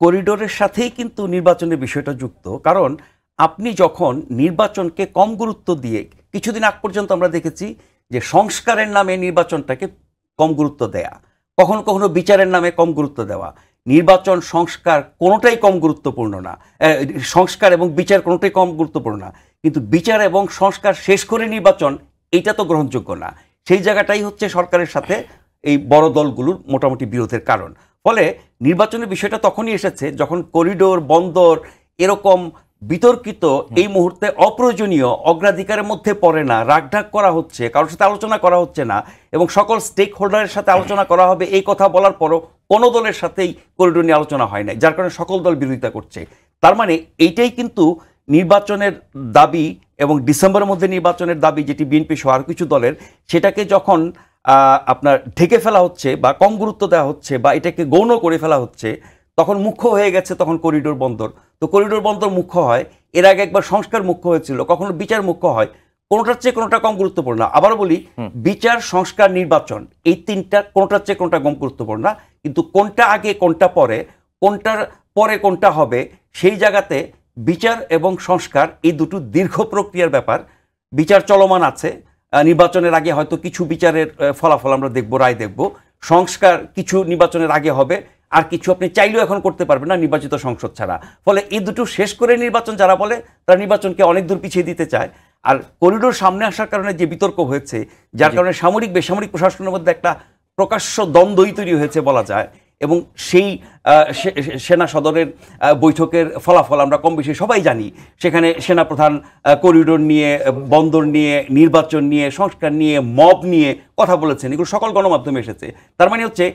করিডোরের সাথেই কিন্তু নির্বাচনের বিষয়টা যুক্ত। কারণ আপনি যখন নির্বাচনকে কম গুরুত্ব দিয়ে, কিছুদিন আগ পর্যন্ত আমরা দেখেছি যে সংস্কারের নামে নির্বাচনটাকে কম গুরুত্ব দেয়া, কখনো কখনো বিচারের নামে কম গুরুত্ব দেওয়া। নির্বাচন সংস্কার কোনোটাই কম গুরুত্বপূর্ণ না, সংস্কার এবং বিচার কোনোটাই কম গুরুত্বপূর্ণ না, কিন্তু বিচার এবং সংস্কার শেষ করে নির্বাচন, এটা তো গ্রহণযোগ্য না। সেই জায়গাটাই হচ্ছে সরকারের সাথে এই বড় দলগুলোর মোটামুটি বিরোধের কারণ। ফলে নির্বাচনের বিষয়টা তখনই এসেছে যখন করিডোর, বন্দর এরকম বিতর্কিত, এই মুহূর্তে অপ্রয়োজনীয়, অগ্রাধিকারের মধ্যে পড়ে না, রাগঢাক করা হচ্ছে, কারোর সাথে আলোচনা করা হচ্ছে না, এবং সকল স্টেক হোল্ডারের সাথে আলোচনা করা হবে এই কথা বলার পরও কোনো দলের সাথেই করিডোর নিয়ে আলোচনা হয় নাই, যার কারণে সকল দল বিরোধিতা করছে। তার মানে এইটাই কিন্তু নির্বাচনের দাবি এবং ডিসেম্বরের মধ্যে নির্বাচনের দাবি, যেটি বিএনপি সহ আর কিছু দলের, সেটাকে যখন আপনার ঢেকে ফেলা হচ্ছে বা কম গুরুত্ব দেওয়া হচ্ছে বা এটাকে গৌণ করে ফেলা হচ্ছে, তখন মুখ্য হয়ে গেছে তখন করিডোর বন্দর। তো করিডোর বন্দর মুখ্য হয়, এর আগে একবার সংস্কার মুখ্য হয়েছিল, কখনো বিচার মুখ্য হয়, কোনোটার চেয়ে কোনোটা কম গুরুত্বপূর্ণ না। আবার বলি, বিচার, সংস্কার, নির্বাচন, এই তিনটা কোনোটার চেয়ে কোনোটা কম গুরুত্বপূর্ণ না, কিন্তু কোনটা আগে কোনটা পরে, কোনটার পরে কোনটা হবে, সেই জায়গাতে বিচার এবং সংস্কার এই দুটো দীর্ঘ প্রক্রিয়ার ব্যাপার। বিচার চলমান আছে, নির্বাচনের আগে হয়তো কিছু বিচারের ফলাফল আমরা দেখব, রায় দেখব। সংস্কার কিছু নির্বাচনের আগে হবে, আর কিছু আপনি চাইলেও এখন করতে পারবেন না নির্বাচিত সংসদ ছাড়া। ফলে এই দুটো শেষ করে নির্বাচন যারা বলে, তারা নির্বাচনকে অনেক দূর পিছিয়ে দিতে চায়। আর করিডোর সামনে আসার কারণে যে বিতর্ক হয়েছে, যার কারণে সামরিক বেসামরিক প্রশাসনের মধ্যে একটা প্রকাশ্য দ্বন্দ্বই তৈরি হয়েছে বলা যায়, এবং সেই সেনা সদরের বৈঠকের ফলাফল আমরা কম বেশি সবাই জানি। সেখানে সেনাপ্রধান করিডোর নিয়ে, বন্দর নিয়ে, নির্বাচন নিয়ে, সংস্কার নিয়ে, মব নিয়ে কথা বলেছেন, এগুলো সকল গণমাধ্যমে এসেছে। তার মানে হচ্ছে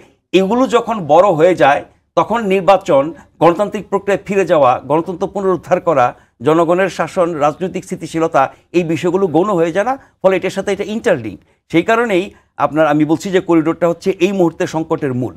এগুলো যখন বড় হয়ে যায়, তখন নির্বাচন, গণতান্ত্রিক প্রক্রিয়ায় ফিরে যাওয়া, গণতন্ত্র পুনরুদ্ধার করা, জনগণের শাসন, রাজনৈতিক স্থিতিশীলতা, এই বিষয়গুলো গৌণ হয়ে যায় না। ফলে এটার সাথে এটা ইন্টারলিঙ্ক। সেই কারণেই আমি বলছি যে করিডোরটা হচ্ছে এই মুহূর্তে সংকটের মূল।